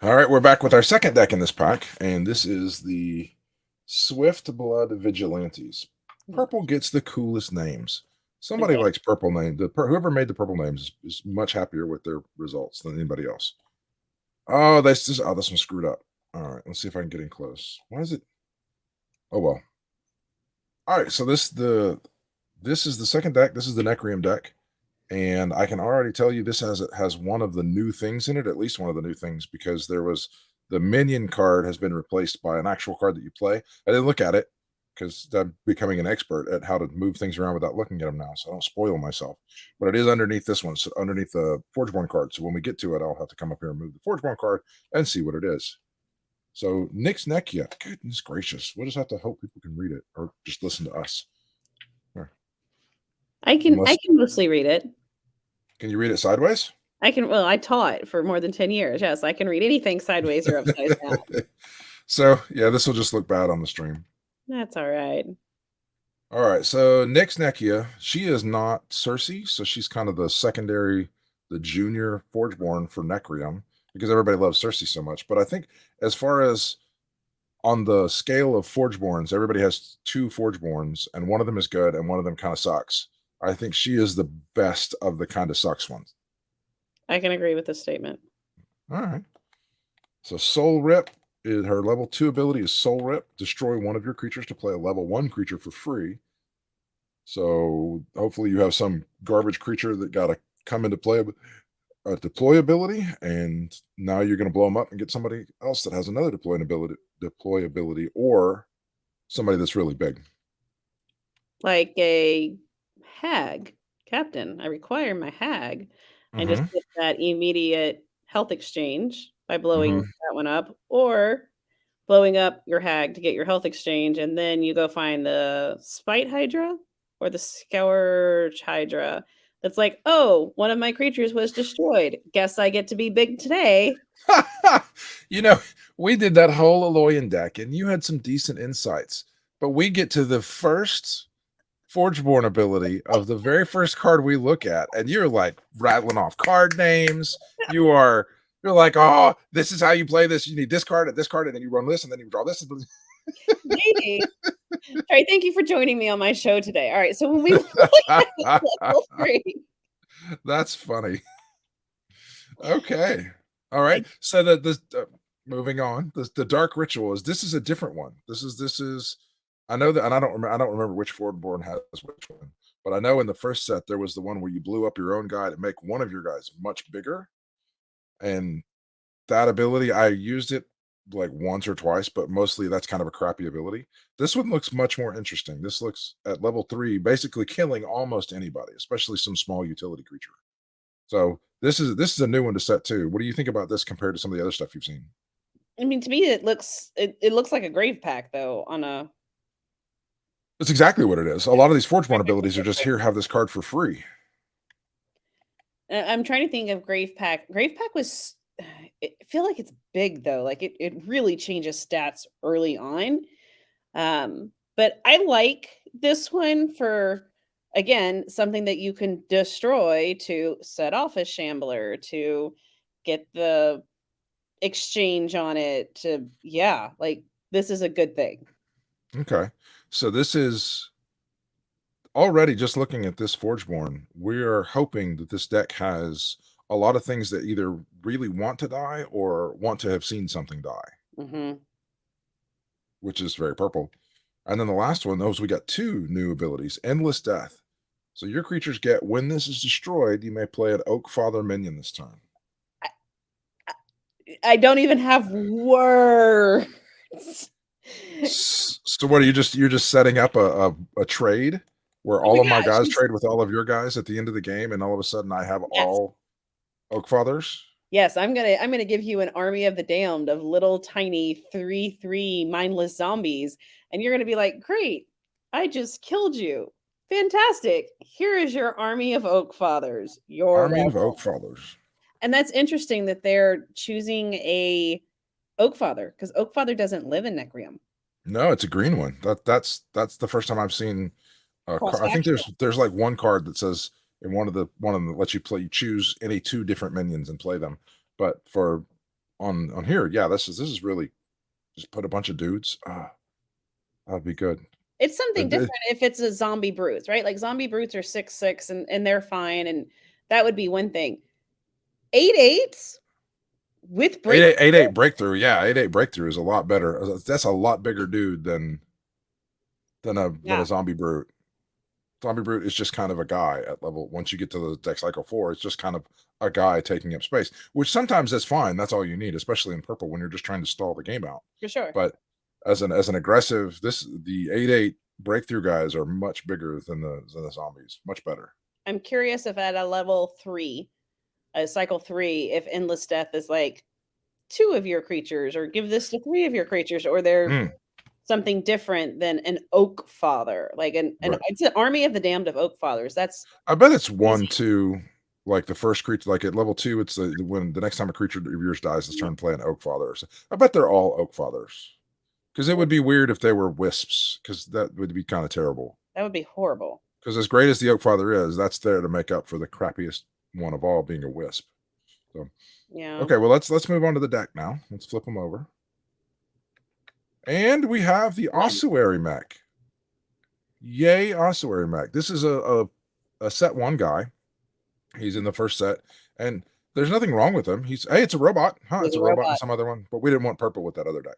All right, we're back with our second deck in this pack, and this is the Swift Blood Vigilantes. Purple gets the coolest names. Somebody Okay. likes purple name. Whoever made the purple names is much happier with their results than anybody else. Oh, this one screwed up. All right, let's see if I can get in close. Why is it? Oh well. All right, so this is the second deck. This is the Necrium deck. And I can already tell you this has one of the new things in it, at least one of the new things, because there was the minion card has been replaced by an actual card that you play. I didn't look at it because I'm becoming an expert at how to move things around without looking at them now, so I don't spoil myself. But it is underneath this one, so underneath the Forgeborn card. So when we get to it, I'll have to come up here and move the Forgeborn card and see what it is. So Nick's Nekia, goodness gracious, we'll just have to hope people can read it or just listen to us. Here. I Unless can mostly read it. can you read it sideways? Well, I taught for more than 10 years. Yes, I can read anything sideways or upside down. So yeah, this will just look bad on the stream. That's all right. All right, so Nyx Nekia, she is not Cersei, so she's kind of the secondary, the junior Forgeborn for Necrium, because everybody loves Cersei so much. But I think as far as on the scale of Forgeborns, everybody has two Forgeborns, and one of them is good, and one of them kind of sucks. I think she is the best of the kind of sucks ones. I can agree with this statement. All right. So Soul Rip is her level 2 ability is Soul Rip. Destroy one of your creatures to play a level 1 creature for free. So hopefully you have some garbage creature that got to come into play a deploy ability, and now you're going to blow them up and get somebody else that has another deploy ability, or somebody that's really big. Like a hag captain. I require my hag. And just get that immediate health exchange by blowing that one up, or blowing up your hag to get your health exchange, and then you go find the Spite Hydra or the Scourge Hydra. That's like, oh, one of my creatures was destroyed. Guess I get to be big today. You know, we did that whole Aloyan deck, and you had some decent insights. But we get to the first Forgeborn ability of the very first card we look at, and you're like rattling off card names. You're like, oh, this is how you play this. You need this card and this card, and then you run this, and then you draw this. Maybe. Trey, thank you for joining me on my show today. All right, so when we look at level 3, that's funny. Okay, all right. So moving on, the Dark Ritual this is a different one. This is. I know that, and I don't remember which Forgeborn has which one, but I know in the first set there was the one where you blew up your own guy to make one of your guys much bigger, and that ability I used it like once or twice, but mostly that's kind of a crappy ability. This one looks much more interesting. This looks at level 3, basically killing almost anybody, especially some small utility creature. So this is a new one to set too. What do you think about this compared to some of the other stuff you've seen? I mean, to me, it looks like a grave pack though. On a That's exactly what it is. A lot of these Forgeborn abilities are just here, have this card for free. I'm trying to think of grave pack. Grave pack was. I feel like it's big though. Like it really changes stats early on. But I like this one for, again, something that you can destroy to set off a shambler, to get the exchange on it, to like this is a good thing. Okay. So this is already, just looking at this Forgeborn, we're hoping that this deck has a lot of things that either really want to die or want to have seen something die, which is very purple. And then the last one, those we got 2 new abilities, Endless Death. So your creatures get, when this is destroyed, you may play an Oak Father minion this turn. I don't even have words. So what are you're just setting up a trade where all of my guys trade with all of your guys at the end of the game, and all of a sudden I have all Oak Fathers? Yes, I'm gonna give you an army of the damned of little tiny 3/3 mindless zombies, and you're gonna be like, great, I just killed you. Fantastic. Here is your army of Oak Fathers. Your Army of level. Oak Fathers. And that's interesting that they're choosing a Oak Father, because Oak Father doesn't live in Necrium. No, it's a green one. That's the first time I've seen I think there's like one card that says in one of them lets you play, you choose any 2 different minions and play them. But for on here. Yeah, this is really just put a bunch of dudes. That'd be good. It's something It- it- different if it's a zombie brutes, right? Like zombie brutes are 6'6", and they're fine, and that would be one thing. 8'8" with Eight break. eight eight eight breakthrough. Yeah, 8 breakthrough is a lot better. That's a lot bigger dude than Yeah, a zombie brute. Zombie brute is just kind of a guy at level. Once you get to the deck cycle 4, it's just kind of a guy taking up space, which sometimes that's fine. That's all you need, especially in purple when you're just trying to stall the game out. for sure. But as an aggressive, the 8 breakthrough guys are much bigger than the zombies. Much better. I'm curious if at a level 3, cycle 3, if endless death is like 2 of your creatures, or give this to 3 of your creatures, or they're Mm, something different than an oak father, like an right. it's an army of the damned of oak fathers. That's I bet it's crazy. 1, 2, like the first creature, like at level 2, it's when the next time a creature of yours dies, it's turn to play an Oak Father. So I bet they're all Oak Fathers. Because it would be weird if they were wisps, because that would be kind of terrible. That would be horrible. Because as great as the Oak Father is, that's there to make up for the crappiest one of all being a wisp. So Yeah. okay, well let's move on to the deck now. Let's flip them over. And we have the One. Ossuary mech. Yay, Ossuary mech. This is a set 1 guy. He's in the first set, and there's nothing wrong with him. It's a robot, huh? He's It's a a robot in robot. some other one, but we didn't want purple with that other deck.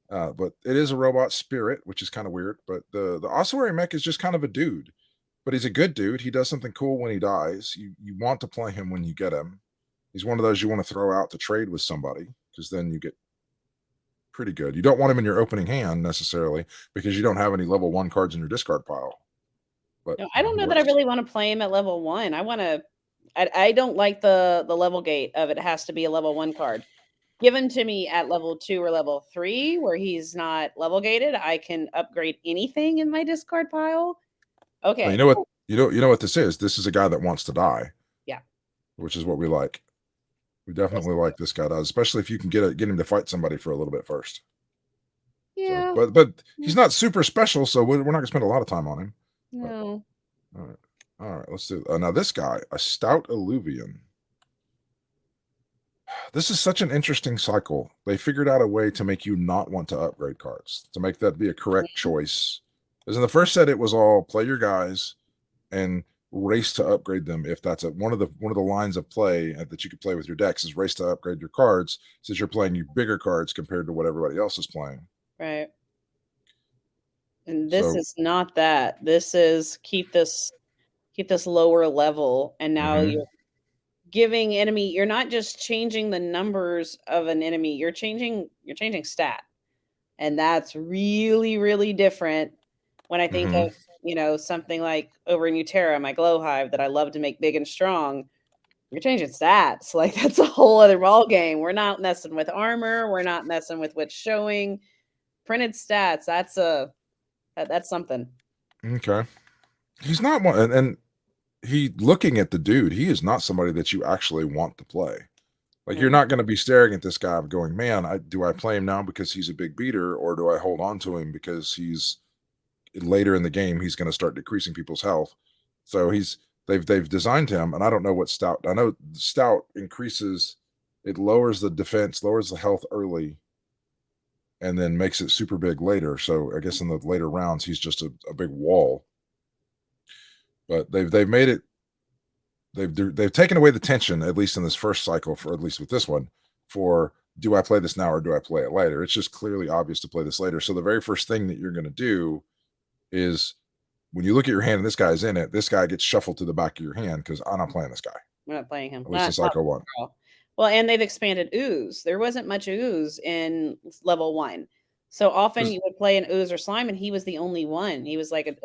But it is a robot spirit, which is kind of weird. But the ossuary mech is just kind of a dude, but he's a good dude. He does something cool when he dies. You want to play him when you get him. He's one of those you want to throw out to trade with somebody, because then you get pretty good. You don't want him in your opening hand necessarily, because you don't have any level 1 cards in your discard pile. But No, I don't he know that I works. really wanna play him at level 1. I don't like the level gate of it has to be a level 1 card. Give him to me at level 2 or level 3 where he's not level gated. I can upgrade anything in my discard pile. Well, you Okay, know what cool. you know what this is. This is a guy that wants to die, Yeah. which is what we like. We Yes. definitely like this guy does, especially if you can get him to fight somebody for a little bit first. So, Yeah. but Mm, he's not super special, so we're not gonna spend a lot of time on him. But no. all right, all right. Let's do now. This guy, a stout alluvian. This is such an interesting cycle. They figured out a way to make you not want to upgrade cards, to make that be a correct choice. Because in the first set, it was all play your guys and race to upgrade them. If that's one of the lines of play that you could play with your decks is race to upgrade your cards, since you're playing you bigger cards compared to what everybody else is playing. Right. And this So, is not that. This is keep this lower level, and now mhm, you're giving enemy you're not just changing the numbers of an enemy, you're changing stat. And that's really, really different when I think mhm. of, something like over in Utera, my glow hive that I love to make big and strong. You're changing stats. Like that's a whole other ball game. We're not messing with armor. We're not messing with what's showing. Printed stats. That's something. Okay. He's not one, and he looking at the dude, he is not somebody that you actually want to play. Like you're No. not going to be staring at this guy going, man, do I play him now because he's a big beater, or do I hold on to him because he's later in the game he's going to start decreasing people's health. So they've designed him, and I don't know what stout. I know stout increases, it lowers the defense, lowers the health early, and then makes it super big later. So I guess in the later rounds he's just a big wall. But they've made it, they've taken away the tension, at least in this first cycle, for at least with this one, for do I play this now or do I play it later? It's just clearly obvious to play this later. So the very first thing that you're going to do is when you look at your hand and this guy's in it, this guy gets shuffled to the back of your hand because I'm not playing this guy, We're not playing him. at least in Not cycle 1. overall. Well, and they've expanded ooze. There wasn't much ooze in level 1. So often 'Cause- you would play an ooze or slime, and he was the only one. He was like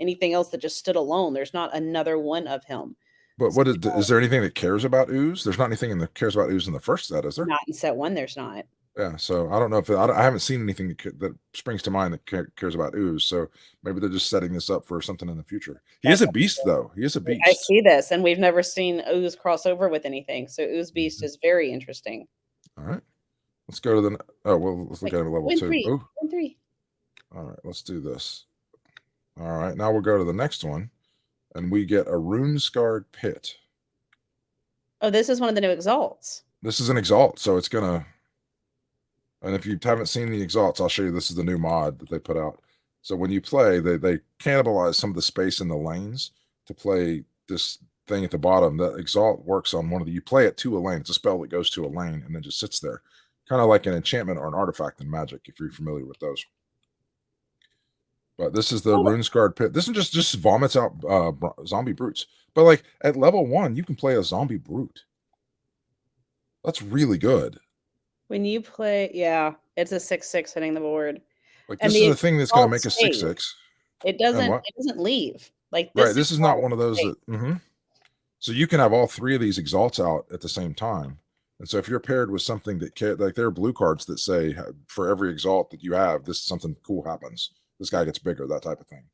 anything else that just stood alone. There's not another one of him. But So is there anything that cares about ooze? There's not anything that cares about ooze in the first set, is there? not in set 1, there's not. Yeah, so I don't know if I haven't seen anything that springs to mind that cares about ooze. So maybe they're just setting this up for something in the future. He is That's a beast, though. He is a I beast. see this, and we've never seen ooze cross over with anything. So ooze beast Mhm. is very interesting. All right, let's go to the. Oh well, let's look Wait, at him at level win 2. 3. Oh, Win 3. all right, let's do this. All right, now we'll go to the next one, and we get a rune scarred pit. Oh, this is one of the new exalts. This is an exalt, so it's gonna. And if you haven't seen the exalts, I'll show you. This is the new mod that they put out. So when you play, they cannibalize some of the space in the lanes to play this thing at the bottom. That exalt works on one of the. You play it to a lane. It's a spell that goes to a lane and then just sits there, kind of like an enchantment or an artifact in Magic, if you're familiar with those. But this is the Rune Scarred Pit. This one just vomits out zombie brutes. But like at level 1, you can play a zombie brute. That's really good. When you play, yeah, it's a 6/6 hitting the board. Like this is a thing that's going to make a 6/6. It doesn't leave. Like this. Right. This is not one of those that. So you can have all 3 of these exalts out at the same time. And so if you're paired with something that like there are blue cards that say for every exalt that you have, this something cool happens. This guy gets bigger, that type of thing.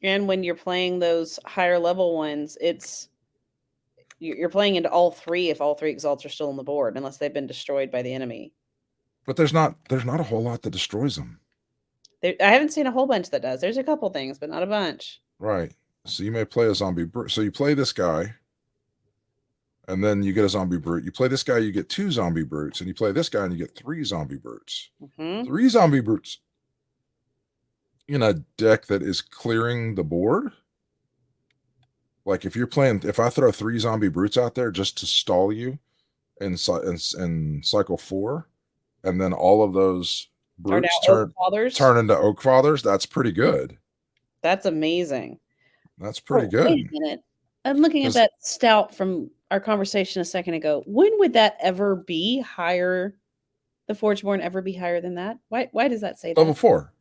And when you're playing those higher level ones, you're playing into all 3 if all 3 exalts are still on the board, unless they've been destroyed by the enemy. But there's not a whole lot that destroys them. I haven't seen a whole bunch that does. There's a couple things, but not a bunch. Right. So you may play a zombie brute. So you play this guy, and then you get a zombie brute. You play this guy, you get 2 zombie brutes, and you play this guy, and you get 3 zombie brutes. 3 zombie brutes in a deck that is clearing the board. Like if I throw 3 zombie brutes out there just to stall you in cycle 4, and then all of those brutes turn into Oak Fathers, that's pretty good. That's amazing. That's pretty good. Wait a minute. I'm looking at that stout from our conversation a second ago. When would that ever be higher? The Forgeborn ever be higher than that? Why does that say level 4?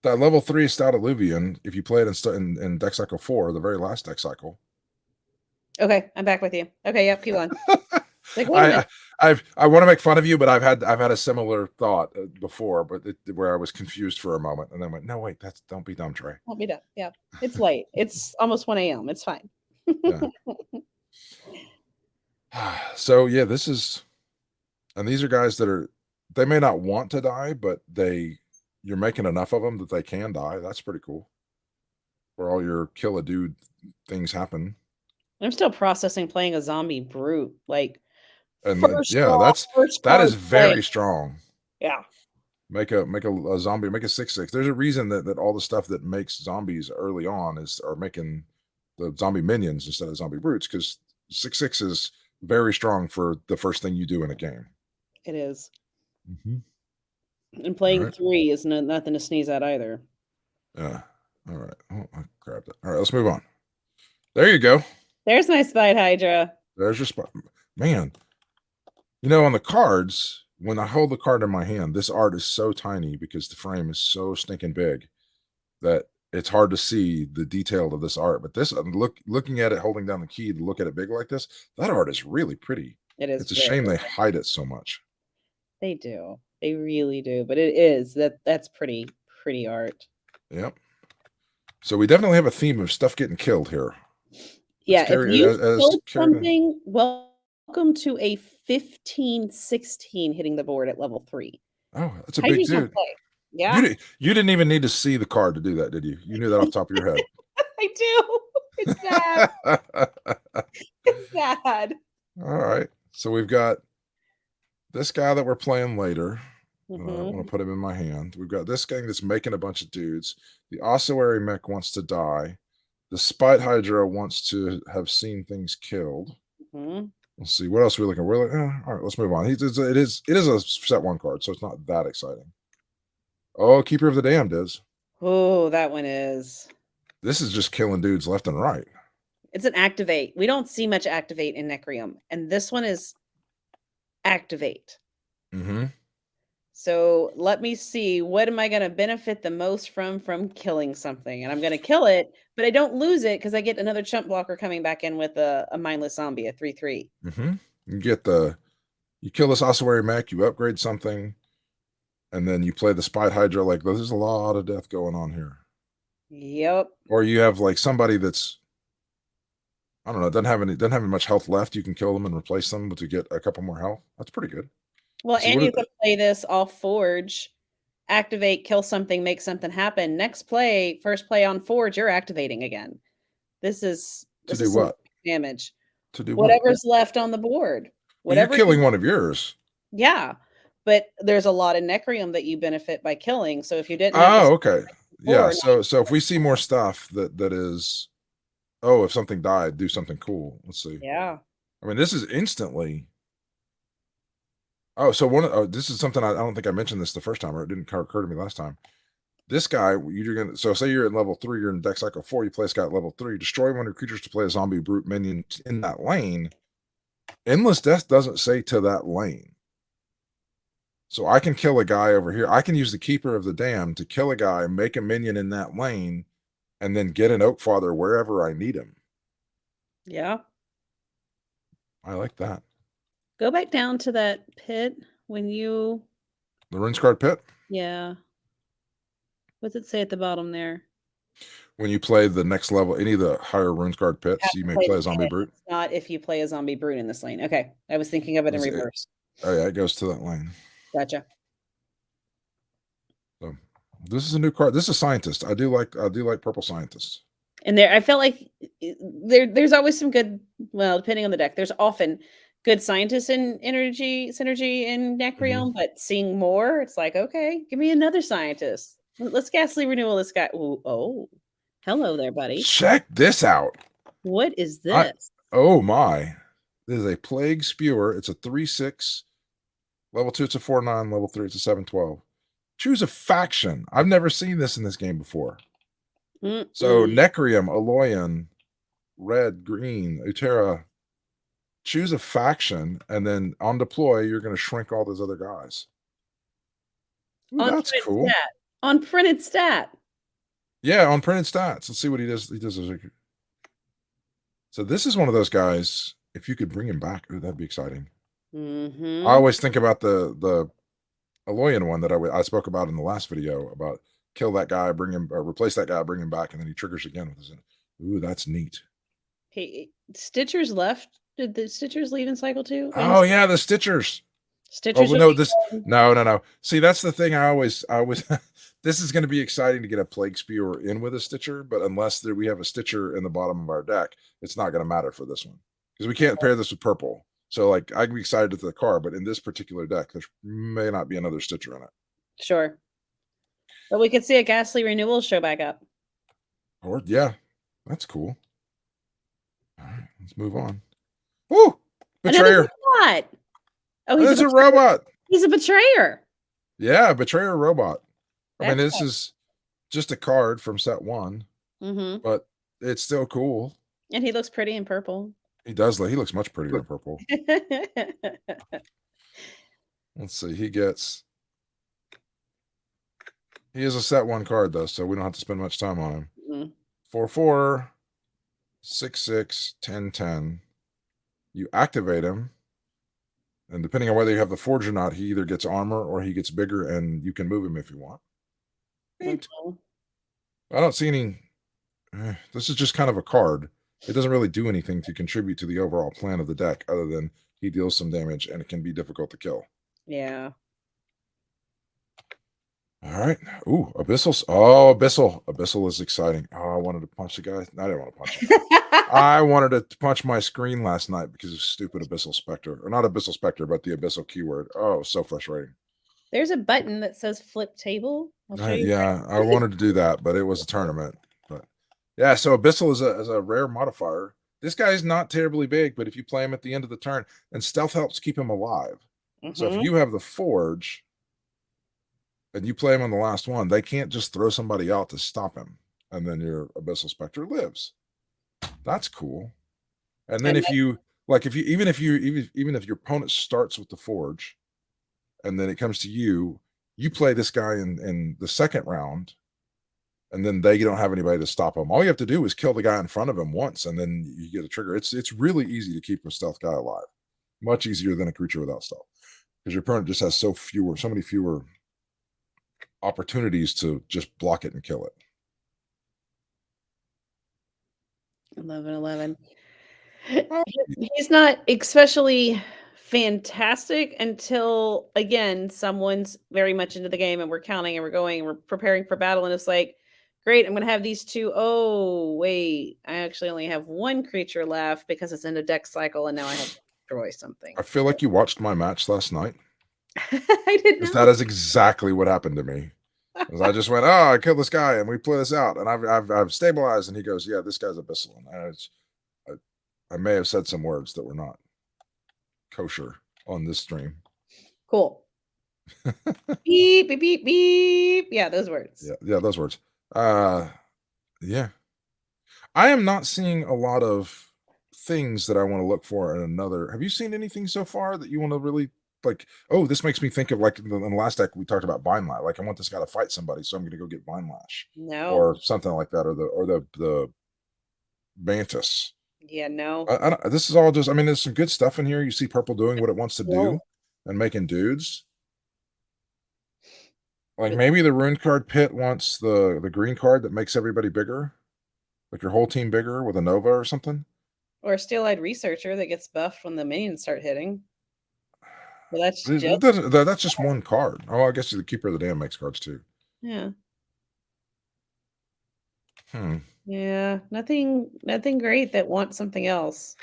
That level 3 Stout Alluvian, if you play it in deck cycle 4, the very last deck cycle. Okay, I'm back with you. Okay, yep, keep on. Like, I want to make fun of you, but I've had a similar thought before, but where I was confused for a moment, and then went, no, wait, don't be dumb, Trey. Don't be dumb. Yeah, it's late. It's almost 1 a.m. It's fine. So yeah, this is, and these are guys that they may not want to die, but you're making enough of them that they can die. That's pretty cool. Where all your kill a dude things happen. I'm still processing playing a zombie brute. Like, and that is very strong. Yeah. Make a zombie, make a 6/6. There's a reason that all the stuff that makes zombies early on are making the zombie minions instead of zombie brutes, because 6/6 is very strong for the first thing you do in a game. It is. And playing 3 is nothing to sneeze at either. Yeah. All right. Oh, I grabbed it. All right, let's move on. There you go. There's my Spite Hydra. There's your spot. Man, on the cards, when I hold the card in my hand, this art is so tiny because the frame is so stinking big that it's hard to see the detail of this art. But this, looking at it, holding down the key to look at it big like this, that art is really pretty. It is. It's a shame they hide it so much. They do. They really do. But it is that's pretty art. Yep. So we definitely have a theme of stuff getting killed here. Yeah, if you killed something, welcome to a 15/16 hitting the board at level 3. Oh, that's a big dude. Yeah. You didn't even need to see the card to do that, did you? You knew that off the top of your head. I do. It's sad. It's sad. All right. So we've got this guy that we're playing later. I want to put him in my hand. We've got this gang that's making a bunch of dudes. The ossuary mech wants to die. The Spite Hydra wants to have seen things killed. Let's see what else we're looking. We're like, all right, let's move on. It is a set 1 card, so it's not that exciting. Oh, Keeper of the Damned is. Oh, that one is. This is just killing dudes left and right. It's an activate. We don't see much activate in Necrium, and this one is activate. So let me see, what am I going to benefit the most from killing something? And I'm going to kill it, but I don't lose it because I get another chump blocker coming back in with a mindless zombie, a 3/3. You kill this ossuary mech, you upgrade something, and then you play the Spite Hydra. Like, there's a lot of death going on here. Yep. Or you have like somebody that's, I don't know, doesn't have much health left. You can kill them and replace them to get a couple more health. That's pretty good. Well, and you can play this off Forge, activate, kill something, make something happen. Next play, first play on Forge, you're activating again. This is what? Damage. To do whatever's left on the board. Well, you're killing one of yours. Yeah, but there's a lot of Necrium that you benefit by killing, so if you didn't have this Oh, okay. Yeah. before, now you So if we see more stuff that is, oh, if something died, do something cool. Let's see. yeah. I mean, this is instantly. This is something I don't think I mentioned this the first time, or it didn't occur to me last time. This guy, you're gonna so say you're at level 3, you're in deck cycle 4, you play this guy at level 3, destroy one of your creatures to play a zombie brute minion in that lane. Endless Death doesn't say to that lane. So I can kill a guy over here. I can use the Keeper of the Dam to kill a guy, make a minion in that lane, and then get an Oak Father wherever I need him. Yeah. I like that. Go back down to that pit when you The Runescarred Pit. yeah. What's it say at the bottom there? When you play the next level, any of the higher Runescarred You have pits, you to may play play the a zombie pit. brute. It's not if you play a zombie brute in this lane. Okay. I was thinking of it in reverse. Oh yeah, it goes to that lane. Gotcha. So this is a new card. This is a scientist. I do like purple scientists. And there I felt like there's always some good, well, depending on the deck, there's often good scientists in energy synergy in Necrium, but seeing more, it's like, okay, give me another scientist. Let's ghastly renewal this guy. Ooh, oh, hello there, buddy. Check this out. What is I this? oh my. This is a Plague Spewer. It's a 3/6. Level 2, it's a 4/9. Level 3, it's a 7/12. Choose a faction. I've never seen this in this game before. So Necrium, Aloyan, red, green, Utera. Choose a faction, and then on deploy, you're going to shrink all those other guys. Ooh, On that's printed cool. stat. On printed stat. Yeah, on printed stats. Let's see what he does. So this is one of those guys. If you could bring him back, ooh, that'd be exciting. I always think about the Aloyan one that I spoke about in the last video about kill that guy, bring him, or replace that guy, bring him back, and then he triggers again with his. Ooh, that's neat. Hey, Stitchers left. Did the Stitchers leave in cycle 2? Oh yeah, the Stitchers. Oh Stitchers well, will no, be this gone. no. See, that's the thing. I always. This is going to be exciting to get a Plague Spewer in with a Stitcher, but unless we have a Stitcher in the bottom of our deck, it's not going to matter for this one because we can't pair this with purple. So like, I can be excited at the card, but in this particular deck, there may not be another Stitcher in it. Sure. But we could see a ghastly renewal show back up. Or yeah, that's cool. All right, let's move on. Woo! Betrayer. Another robot. Oh, It's a robot. He's a betrayer. Yeah, Betrayer robot. I mean, That's this is just a card from set 1, but it's still cool. And he looks pretty in purple. He does. He looks much prettier in purple. Let's see. He is a set 1 card though, so we don't have to spend much time on him. 4/4, 6/6, 10/10. You activate him, and depending on whether you have the forge or not, he either gets armor or he gets bigger, and you can move him if you want. Neat. I don't see any. This is just kind of a card. It doesn't really do anything to contribute to the overall plan of the deck, other than he deals some damage and it can be difficult to kill. Yeah. All right. Ooh, Abyssal. Oh, Abyssal. Abyssal is exciting. Oh, I wanted to punch the guy. No, I didn't want to punch him. I wanted to punch my screen last night because of stupid Abyssal Spectre. Or not Abyssal Spectre, but the Abyssal keyword. Oh, so frustrating. There's a button that says flip table. I'll show you. Yeah, I wanted to do that, but it was a tournament. But yeah, so Abyssal is a rare modifier. This guy is not terribly big, but if you play him at the end of the turn, and stealth helps keep him alive. So if you have the forge and you play him on the last one, they can't just throw somebody out to stop him, and then your Abyssal Spectre lives. That's cool. And then if your opponent starts with the forge, and then it comes to you, you play this guy in the second round, and then they don't have anybody to stop him. All you have to do is kill the guy in front of him once, and then you get a trigger. It's really easy to keep a stealth guy alive. Much easier than a creature without stealth, because your opponent just has so many fewer opportunities to just block it and kill it. 11. He's not especially fantastic until, again, someone's very much into the game and we're counting and we're going and we're preparing for battle, and it's like, great, I'm going to have these 2. Oh, wait, I actually only have 1 creature left because it's in a deck cycle, and now I have to destroy something. I feel like you watched my match last night. I didn't Because know. that is exactly what happened to me. As I just went, oh, I killed this guy, and we play this out, and I've stabilized, and he goes, yeah, this guy's abyssal, and I may have said some words that were not kosher on this stream. Cool. Beep, beep, beep, beep. Yeah, those words. Yeah, those words. Yeah. I am not seeing a lot of things that I want to look for in another. Have you seen anything so far that you want to really like? Oh, this makes me think of like in the last deck we talked about Vine Lash. Like I want this guy to fight somebody, so I'm going to go get Vine Lash No. or something like that, or the Mantis. Yeah, no. I don't, this is all just. I mean, there's some good stuff in here. You see purple doing what it wants to do No. and making dudes. Like But maybe the rune card pit wants the green card that makes everybody bigger, like your whole team bigger with a Nova or something. or a steel-eyed researcher that gets buffed when the minions start hitting. But that's It just doesn't that's just one card. Oh, I guess the Keeper of the Dam makes cards too. yeah. Hmm. Yeah, nothing great that wants something else.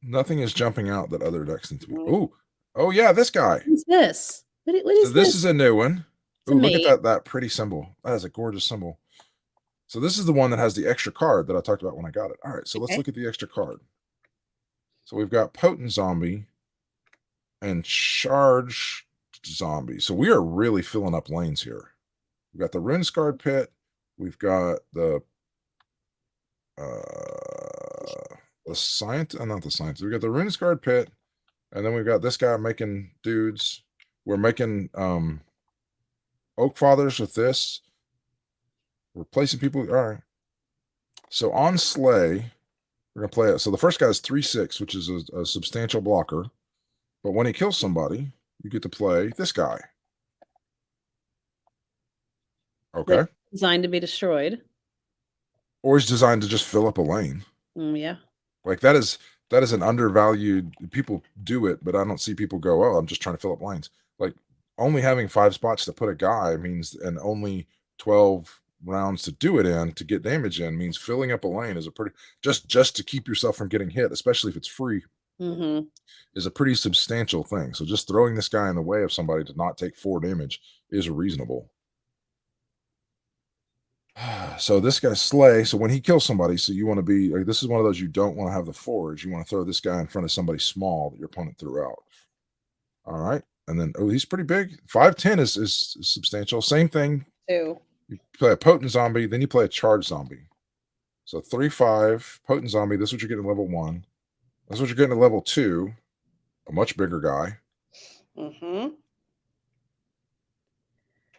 Nothing is jumping out that other decks need to be. Mm. Ooh. Oh yeah, this guy. What's this? What So is this this? is a new one. It's a Ooh, look at maid. that pretty symbol. That is a gorgeous symbol. So this is the one that has the extra card that I talked about when I got it. All right, so let's Okay. look at the extra card. So we've got Potent Zombie and Charge Zombie. So we are really filling up lanes here. We've got the Rune Scarred Pit. We've got the science, not the science. We've got the Rune Scarred Pit, and then we've got this guy making dudes. We're making Oak Fathers with this. We're placing people. All right. So on Slay, we're gonna play it. So the first guy is 3/6, which is a substantial blocker. But when he kills somebody, you get to play this guy. Okay. That's designed to be destroyed. Or he's designed to just fill up a lane. Yeah. Like that is an undervalued. People do it, but I don't see people go, "Oh, I'm just trying to fill up lanes." Like only having 5 spots to put a guy means, and only 12 rounds to do it in to get damage in means filling up a lane is a pretty just to keep yourself from getting hit, especially if it's free, Mm-hmm. is a pretty substantial thing. So just throwing this guy in the way of somebody to not take 4 damage is reasonable. So this guy's Slay. So when he kills somebody, so you want to be like, this is one of those you don't want to have the forge. You want to throw this guy in front of somebody small that your opponent threw out. All right. And then, oh, he's pretty big. 5'10 is substantial. Same thing. Two. You play a potent zombie, then you play a charge zombie. So 3/5 potent zombie. This is what you're getting at level 1. That's what you're getting at level 2. A much bigger guy. Mm-hmm.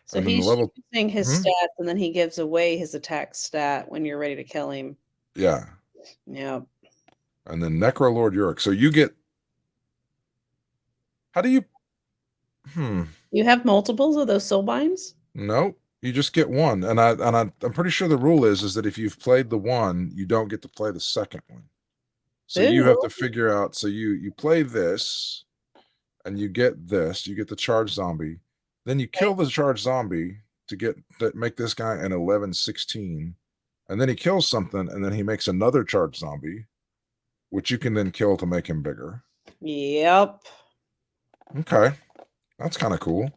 So And then the he's level, using his mhm, stats and then he gives away his attack stat when you're ready to kill him. yeah. Yeah. And then Necro Lord Yorick. So you get, how do you, You have multiples of those soul binds? no, you just get one. And I'm pretty sure the rule is that if you've played the one, you don't get to play the second one. So you have Ooh. to figure out. So you play this, and you get this. You get the charge zombie. Then you kill the charge zombie to make this guy an 11/16, and then he kills something, and then he makes another charge zombie, which you can then kill to make him bigger. Yep. Okay, that's kind of cool.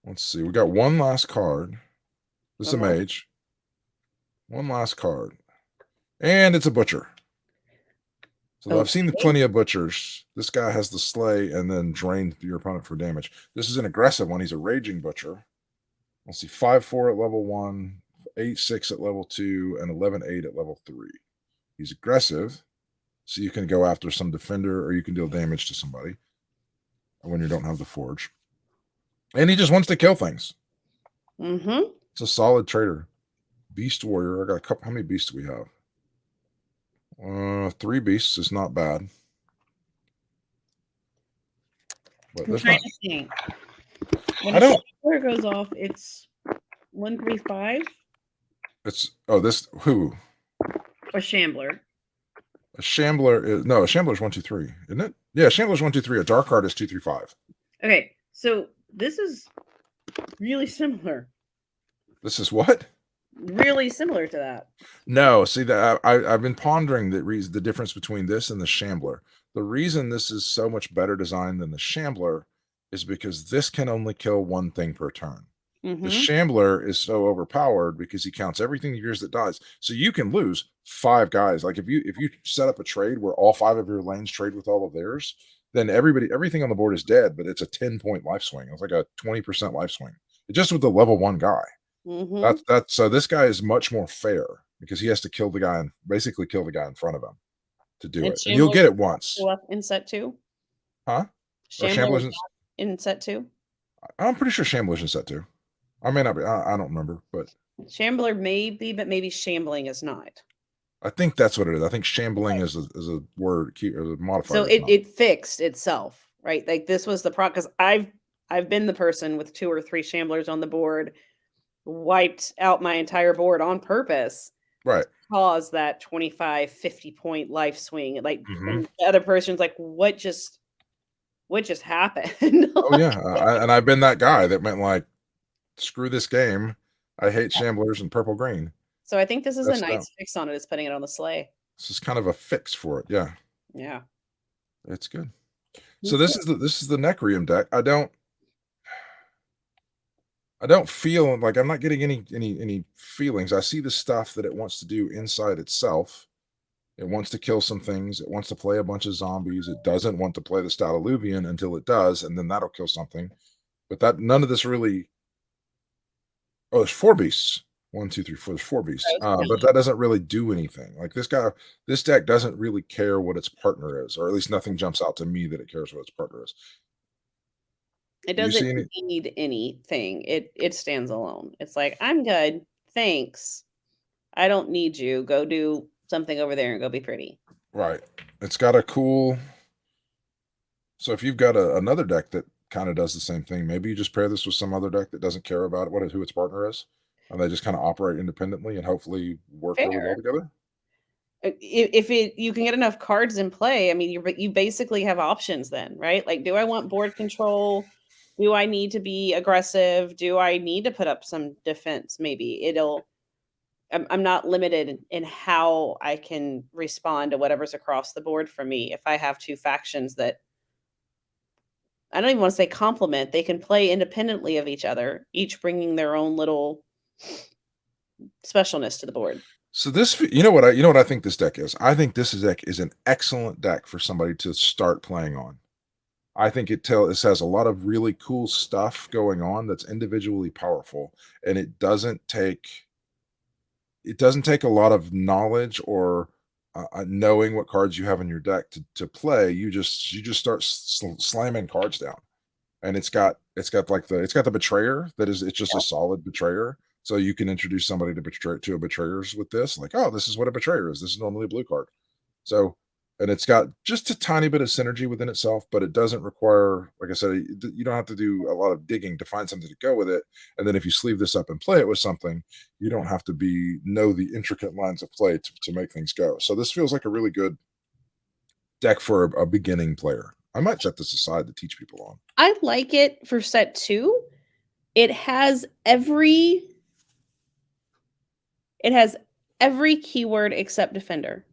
Let's see. We got one last card. This is a mage. One last card. And it's a butcher. So I've seen Okay. plenty of butchers. This guy has the slay and then drain your opponent for damage. This is an aggressive one. He's a raging butcher. Let's see, 5/4 at level 1, 8/6 at level 2, and 11/8 at level 3. He's aggressive, so you can go after some defender or you can deal damage to somebody when you don't have the forge. And he just wants to kill things. Mm-hmm. It's a solid trader. Beast warrior. I got a couple. How many beasts do we have? 3 beasts is not bad. But I'm trying to think. When I don't. Where it goes off, it's 135 It's this who or Shambler. a shambler is no a shambler is 123, isn't it? Yeah, shambler's 123. A dark card is 235. Okay, so this is really similar. This is what? Really similar to that. No, see that I've been pondering the difference between this and the shambler. The reason this is so much better designed than the Shambler is because this can only kill one thing per turn. The Mhm. Shambler is so overpowered because he counts everything yours that dies. So you can lose 5 guys. Like if you set up a trade where all 5 of your lanes trade with all of theirs, then everything on the board is dead, but it's a 10-point life swing. It's like a 20% life swing. Just with the level 1 guy. Mhm. That's so this guy is much more fair because he has to kill the guy and basically kill the guy in front of him to do And it. And you'll Shambler get does it not once. show up in set 2? Huh? Or Shambler Shambler's is in, not in set 2? I'm pretty sure Shambler's in set 2. I may not be. I don't remember, but Shambler may be, but maybe shambling is not. I think that's what it is. I think shambling Okay. is a word key or a So modifier. It's not. it fixed itself, right? Like, this was the because I've been the person with 2 or 3 shamblers on the board, wiped out my entire board on purpose Right. cause that 25, 50-point life swing, like, Mhm. and the other person's like, what just happened?" Oh, yeah, and I've been that guy that went like, "Screw this game. I hate shamblers and purple green." So I think this is a That's dumb. nice fix on it, is putting it on the sleigh. This is kind of a fix for it. Yeah, Yeah. it's good. So Me too. this is the Necrium deck. I don't feel like I'm not getting any feelings. I see the stuff that it wants to do inside itself. It wants to kill some things. It wants to play a bunch of zombies. It doesn't want to play the Stalaluvian until it does, and then that'll kill something. But that none of this really. Oh, there's 4 beasts. 1, 2, 3, 4. There's 4 beasts. But that doesn't really do anything. Like this deck doesn't really care what its partner is, or at least nothing jumps out to me that it cares what its partner is. It Do you doesn't see any? need anything. It stands alone. It's like, "I'm good. Thanks. I don't need you. Go do something over there and go be pretty." Right. It's got a cool. So if you've got another deck that kind of does the same thing, maybe you just pair this with some other deck that doesn't care about who its partner is, and they just kind of operate independently and hopefully work really well Fair. together. If it you can get enough cards in play, I mean, you basically have options then, right? Like, do I want board control? Do I need to be aggressive? Do I need to put up some defense? Maybe I'm not limited in how I can respond to whatever's across the board for me. If I have 2 factions that I don't even want to say complement, they can play independently of each other, each bringing their own little specialness to the board. So you know what I think this deck is. I think deck is an excellent deck for somebody to start playing on. I think this has a lot of really cool stuff going on that's individually powerful, and it doesn't take a lot of knowledge or knowing what cards you have in your deck to play. You just start slamming cards down, and it's got the betrayer that is it's just a solid betrayer. So you can introduce somebody to a betrayers with this, like, oh, this is what a betrayer is. This is normally a blue card. So, and it's got just a tiny bit of synergy within itself, but it doesn't require, like I said, you don't have to do a lot of digging to find something to go with it. And then if you sleeve this up and play it with something, you don't have to know the intricate lines of play to make things go. So this feels like a really good deck for a beginning player. I might set this aside to teach people on. I like it for set 2. It has every it has every keyword except defender.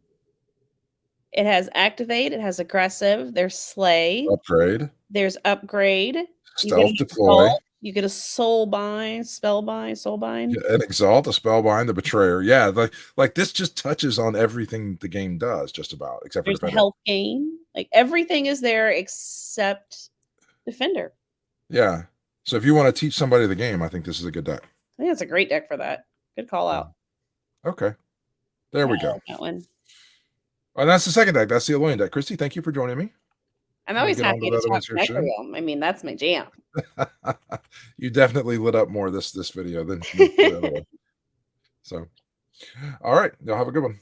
It has activate, it has aggressive, there's slay, Upgrade, there's upgrade, you get stealth an deploy, exalt, you get a soulbind, spellbind, soulbind. yeah, an exalt, a spellbind, the betrayer. Yeah, like this just touches on everything the game does, just about, except for There's a defender. health gain. Like, everything is there except defender. Yeah. So if you want to teach somebody the game, I think this is a good deck. I think it's a great deck for that. Good call Yeah. out. Okay. There Yeah, we I go. like that one. And that's the second deck. That's the Alloying deck. Kreesti, thank you for joining me. I'm We'll always get on to happy the to other talk ones here soon. Necrorealm. I mean, that's my jam. You definitely lit up more this video than the other one. So, all right. Y'all have a good one.